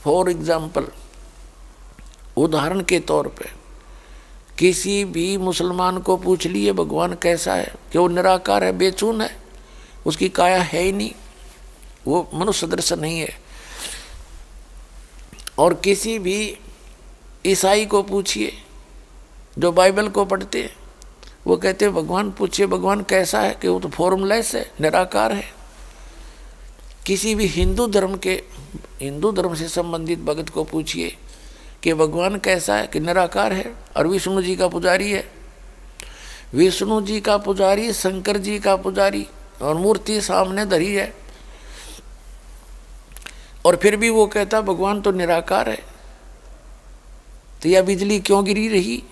For example, उदाहरण के तौर पे किसी भी मुसलमान को पूछ लिए भगवान कैसा है, कि वो निराकार है, बेचून है, उसकी काया है ही नहीं, वो मनुष्य सदृश नहीं है। और किसी भी ईसाई को पूछिए जो बाइबल को पढ़ते हैं, वो कहते हैं भगवान, पूछिए भगवान कैसा है, कि वो तो फॉर्मलेस है, निराकार है। किसी भी हिंदू धर्म से संबंधित भगत को पूछिए कि भगवान कैसा है, कि निराकार है और विष्णु जी का पुजारी है। विष्णु जी का पुजारी, शंकर जी का पुजारी, और मूर्ति सामने धरी है, और फिर भी वो कहता भगवान तो निराकार है। तो यह बिजली क्यों गिरी रही?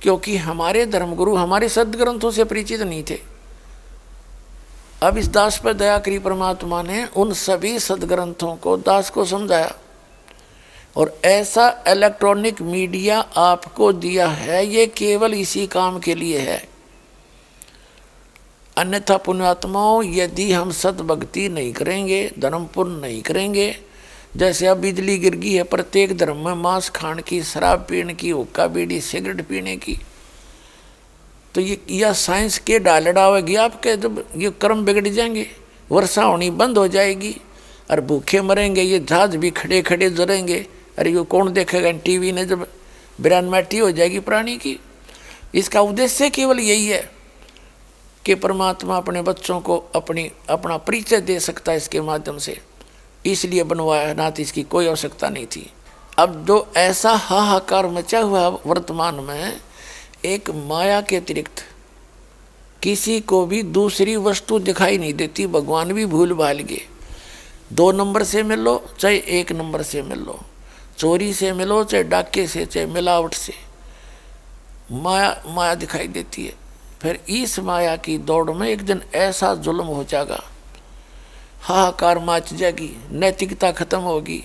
क्योंकि हमारे धर्मगुरु हमारे सदग्रंथों से परिचित नहीं थे। अब इस दास पर दया करी परमात्मा ने उन सभी सदग्रंथों को दास को समझाया, और ऐसा इलेक्ट्रॉनिक मीडिया आपको दिया है, ये केवल इसी काम के लिए है। अन्यथा पुण्यात्माओं, यदि हम सद्भक्ति नहीं करेंगे, धर्म पुण्य नहीं करेंगे, जैसे अब बिजली गिर गई है प्रत्येक धर्म में, मांस खाने की, शराब पीने की, हुक्का बीड़ी सिगरेट पीने की, तो ये यह साइंस के डालडावेगी आपके। जब ये कर्म बिगड़ जाएंगे, वर्षा होनी बंद हो जाएगी, और भूखे मरेंगे, ये जहाज भी खड़े खड़े जरेंगे। अरे ये कौन देखेगा टीवी ने, जब बिरानमैटी हो जाएगी प्राणी की। इसका उद्देश्य केवल यही है कि परमात्मा अपने बच्चों को अपना परिचय दे सकता है इसके माध्यम से, इसलिए बनवाया, ना तो इसकी कोई आवश्यकता नहीं थी। अब जो ऐसा हाहाकार मचा हुआ वर्तमान में, एक माया के अतिरिक्त किसी को भी दूसरी वस्तु दिखाई नहीं देती। भगवान भी भूल भाल गए। 2 नंबर से मिलो चाहे 1 नंबर से मिलो, चोरी से मिलो चाहे डाके से, चाहे मिलावट से, माया दिखाई देती है। फिर इस माया की दौड़ में एक दिन ऐसा जुल्म हो जाएगा, हाहाकार मच जाएगी, नैतिकता खत्म होगी,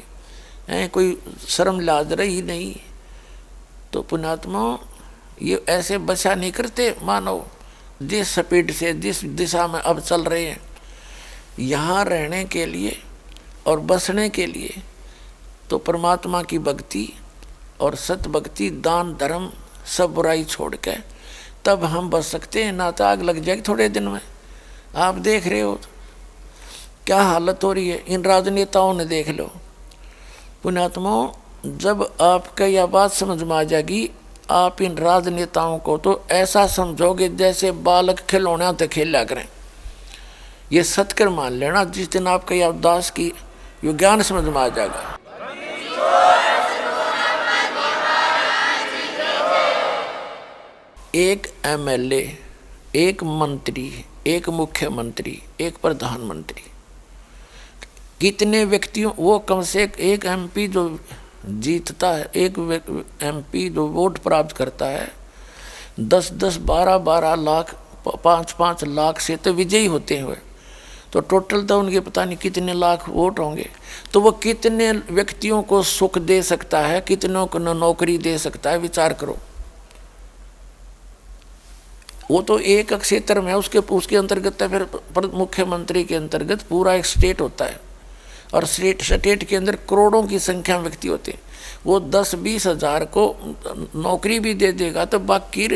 कोई शर्म लाज रही नहीं। तो पुण्यात्मा, ये ऐसे बचा नहीं करते मानव, जिस स्पीड से, जिस दिशा में अब चल रहे हैं। यहाँ रहने के लिए और बसने के लिए तो परमात्मा की भक्ति और सत भक्ति, दान धर्म, सब बुराई छोड़ के तब हम बच सकते हैं, ना तो आग लग जाएगी थोड़े दिन में। आप देख रहे हो क्या हालत हो रही है, इन राजनेताओं ने देख लो। पुण्यात्माओं, जब आपका यह बात समझ में आ जाएगी, आप इन राजनेताओं को तो ऐसा समझोगे जैसे बालक खिलौना तो खेला करें। ये सत्कर मान लेना, जिस दिन आपका यह दास की यो ज्ञान समझ में आ जाएगा। एक एमएलए, एक मंत्री, एक मुख्यमंत्री, एक प्रधानमंत्री, कितने व्यक्तियों, वो कम से एक एमपी जो जीतता है, एक एमपी जो वोट प्राप्त करता है, 10-10, 12-12 लाख, 5-5 लाख से तो विजयी होते हुए, तो टोटल तो उनके पता नहीं कितने लाख वोट होंगे। तो वो कितने व्यक्तियों को सुख दे सकता है, कितनों को नौकरी दे सकता है, विचार करो। वो तो एक क्षेत्र में उसके अंतर्गत है, फिर मुख्यमंत्री के अंतर्गत पूरा एक स्टेट होता है, और स्टेट के अंदर करोड़ों की संख्या में व्यक्ति होते हैं। वो 10-20 हज़ार को नौकरी भी दे देगा तो बाकी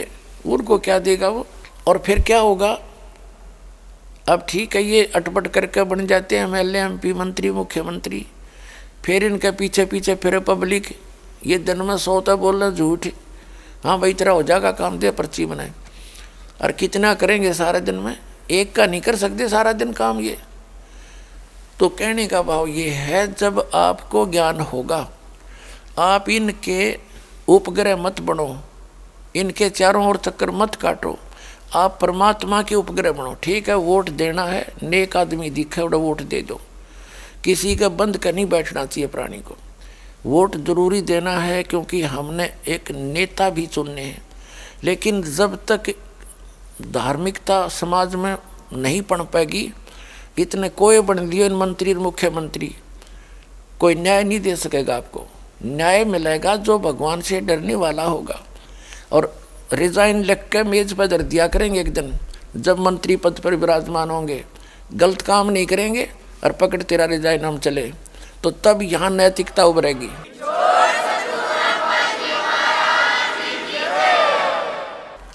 उनको क्या देगा वो। और फिर क्या होगा? अब ठीक है, ये अटपट करके बन जाते हैं एमएलए, एमपी, मंत्री, मुख्यमंत्री, फिर इनके पीछे पीछे फिर पब्लिक, ये दिन में 100 तो बोलना झूठ, हाँ भाई तेरा हो जाएगा काम, दे पर्ची बनाए। और कितना करेंगे सारे दिन में? एक का नहीं कर सकते सारा दिन काम ये। तो कहने का भाव ये है, जब आपको ज्ञान होगा, आप इनके उपग्रह मत बनो, इनके चारों ओर चक्कर मत काटो, आप परमात्मा के उपग्रह बनो। ठीक है, वोट देना है, नेक आदमी दिखे और वोट दे दो, किसी का बंद कर नहीं बैठना चाहिए प्राणी को। वोट जरूरी देना है क्योंकि हमने एक नेता भी चुनने हैं। लेकिन जब तक धार्मिकता समाज में नहीं पड़ पाएगी, इतने कोई बन लिए मंत्री मुख्यमंत्री, कोई न्याय नहीं दे सकेगा। आपको न्याय मिलेगा जो भगवान से डरने वाला होगा। और रिजाइन लिख के मेज पर धर दिया करेंगे एक दिन, जब मंत्री पद पर विराजमान होंगे, गलत काम नहीं करेंगे और पकड़ तेरा रिजाइन हम चले, तो तो तब यहाँ नैतिकता उभरेगी।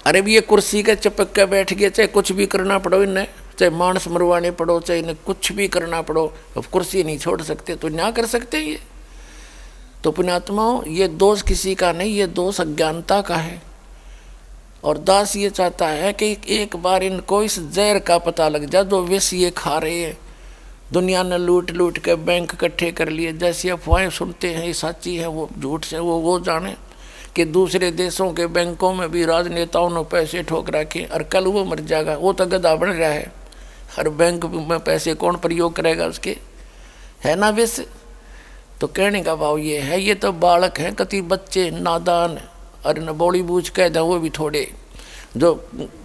अरे भी ये कुर्सी के चिपक के बैठ गए, चाहे कुछ भी करना पड़ो इन्हें, चाहे मांस मरवाने पड़ो, चाहे इन्हें कुछ भी करना पड़ो, अब कुर्सी नहीं छोड़ सकते तो ना कर सकते ये। तो पुण्यात्माओं, ये दोष किसी का नहीं, ये दोष अज्ञानता का है। और दास ये चाहता है कि एक बार इनको इस जहर का पता लग जाए जो विष ये खा रहे हैं। दुनिया ने लूट लूट के बैंक इकट्ठे कर लिए, जैसी अफवाहें सुनते हैं ये सच्ची है वो झूठ से वो जाने कि दूसरे देशों के बैंकों में भी राजनेताओं ने पैसे ठोक रखे, और कल वो मर जाएगा, वो तो गधा बन रहा है। हर बैंक में पैसे कौन प्रयोग करेगा उसके, है ना विष। तो कहने का भाव ये है, ये तो बालक हैं, कति बच्चे नादान, अरे न बोली बूझ कह दे वो भी थोड़े, जो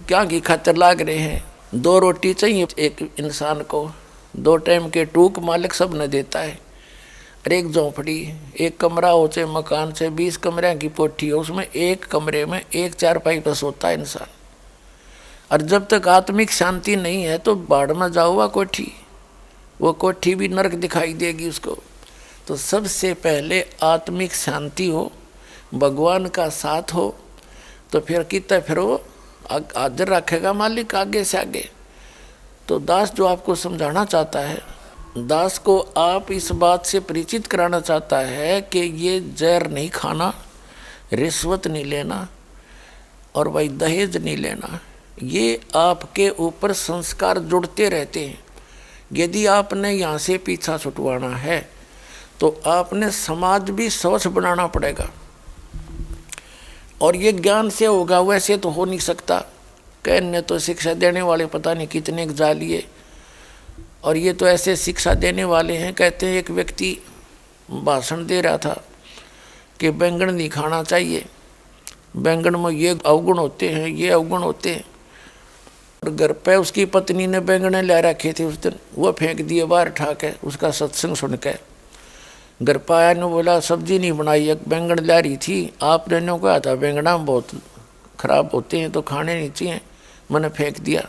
क्या की खातर लाग रहे हैं। 2 रोटी चाहिए एक इंसान को, 2 टाइम के टूक मालिक सब न देता है। और एक झोंपड़ी, एक कमरा हो चाहे मकान से 20 कमरे की कोठी हो, उसमें एक कमरे में एक चारपाई पर सोता है इंसान। और जब तक आत्मिक शांति नहीं है तो बाढ़ में जाओ वो कोठी भी नरक दिखाई देगी उसको। तो सबसे पहले आत्मिक शांति हो, भगवान का साथ हो, तो फिर कितना फिर वो हाजिर रखेगा मालिक आगे से आगे। तो दास जो आपको समझाना चाहता है, दास को आप इस बात से परिचित कराना चाहता है कि ये जहर नहीं खाना, रिश्वत नहीं लेना और भाई दहेज नहीं लेना। ये आपके ऊपर संस्कार जुड़ते रहते हैं। यदि आपने यहाँ से पीछा छुटवाना है तो आपने समाज भी स्वच्छ बनाना पड़ेगा, और ये ज्ञान से होगा, वैसे तो हो नहीं सकता। कहने तो शिक्षा देने वाले पता नहीं कितने जालिए, और ये तो ऐसे शिक्षा देने वाले हैं। कहते हैं एक व्यक्ति भाषण दे रहा था कि बैंगन नहीं खाना चाहिए, बैंगन में ये अवगुण होते हैं, ये अवगुण होते हैं। और घर पे उसकी पत्नी ने बैंगन ले रखे थे उस दिन, वो फेंक दिए बाहर उठा के, उसका सत्संग सुन के। घर पर आया ने बोला सब्जी नहीं बनाई, एक बैंगन ला रही थी, आपने ने कहा था बैंगना बहुत खराब होते हैं तो खाने नहीं चाहिए, मैंने फेंक दिया।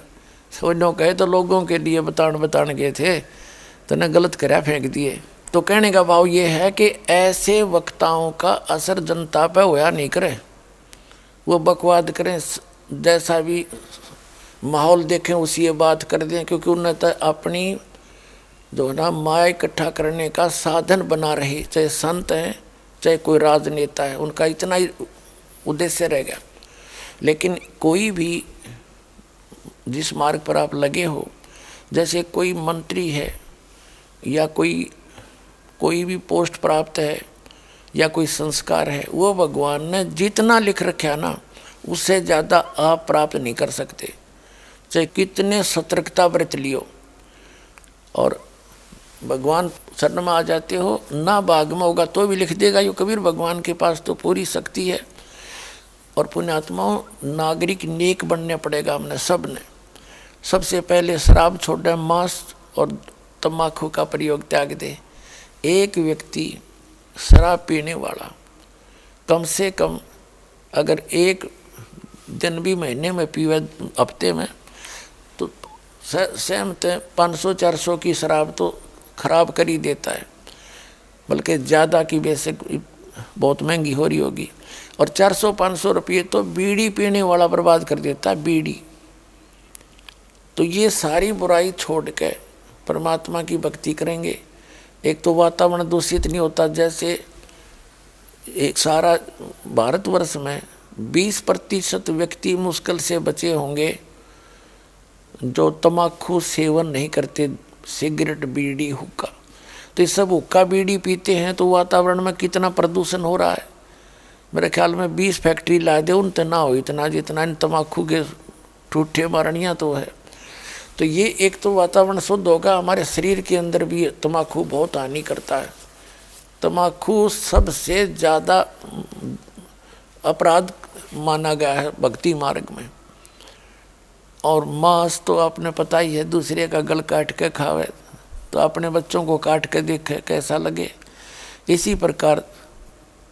समझो कहे तो लोगों के लिए बताने गए थे, तो ने गलत करा फेंक दिए। तो कहने का भाव ये है कि ऐसे वक्ताओं का असर जनता पर होया नहीं करे, वो बकवाद करें, जैसा भी माहौल देखें उसी ये बात कर दें, क्योंकि उन्हें तो अपनी जो ना माया इकट्ठा करने का साधन बना रहे, चाहे संत हैं चाहे कोई राजनेता है, उनका इतना ही उद्देश्य रहेगा। लेकिन कोई भी जिस मार्ग पर आप लगे हो, जैसे कोई मंत्री है या कोई भी पोस्ट प्राप्त है या कोई संस्कार है, वो भगवान ने जितना लिख रखा ना उससे ज़्यादा आप प्राप्त नहीं कर सकते, चाहे कितने सतर्कता बरत लियो। और भगवान शरण में आ जाते हो ना, भाग में होगा तो भी लिख देगा यो कबीर, भगवान के पास तो पूरी शक्ति है। और पुण्यात्माओं, नागरिक नेक बनने पड़ेगा हमने सब ने। सबसे पहले शराब छोड़ दे, मांस और तम्बाकू का प्रयोग त्याग दे। एक व्यक्ति शराब पीने वाला कम से कम अगर एक दिन भी महीने में पीवे, हफ्ते में, तो सहमत 500-400 की शराब तो खराब कर ही देता है, बल्कि ज़्यादा की वैसे बहुत महंगी हो रही होगी। और 400-500 रुपये तो बीड़ी पीने वाला बर्बाद कर देता है, बीड़ी। तो ये सारी बुराई छोड़ के परमात्मा की भक्ति करेंगे। एक तो वातावरण दूषित नहीं होता, जैसे एक सारा भारतवर्ष में 20% व्यक्ति मुश्किल से बचे होंगे जो तम्बाकू सेवन नहीं करते, सिगरेट बीड़ी हुक्का। तो ये सब हुक्का बीड़ी पीते हैं तो वातावरण में कितना प्रदूषण हो रहा है। मेरे ख्याल में 20 फैक्ट्री ला दे उन तो ना हो इतना जितना इन तम्बाकू के ठूठे मारनियाँ तो है। तो ये एक तो वातावरण शुद्ध होगा। हमारे शरीर के अंदर भी तम्बाकू बहुत हानि करता है। तम्बाकू सबसे ज़्यादा अपराध माना गया है भक्ति मार्ग में। और मांस तो आपने पता ही है, दूसरे का गल काट के खावे तो अपने बच्चों को काट के देखे कैसा लगे। इसी प्रकार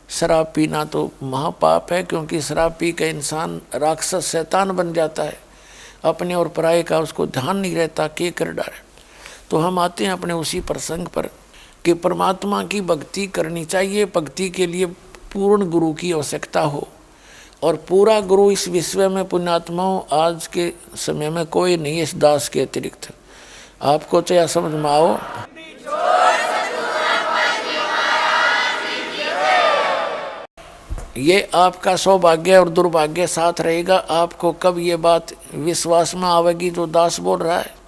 शराब पीना तो महापाप है, क्योंकि शराब पी के इंसान राक्षस शैतान बन जाता है, अपने और पराये का उसको ध्यान नहीं रहता, के कर डाले। तो हम आते हैं अपने उसी प्रसंग पर कि परमात्मा की भक्ति करनी चाहिए, भक्ति के लिए पूर्ण गुरु की आवश्यकता हो, और पूरा गुरु इस विश्व में पुण्यात्माओं आज के समय में कोई नहीं है इस दास के अतिरिक्त। आपको चाहे समझ में आओ, ये आपका सौभाग्य और दुर्भाग्य साथ रहेगा। आपको कब ये बात विश्वास में आवेगी जो दास बोल रहा है।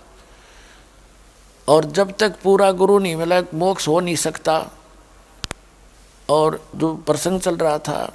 और जब तक पूरा गुरु नहीं मिला मोक्ष हो नहीं सकता। और जो प्रसंग चल रहा था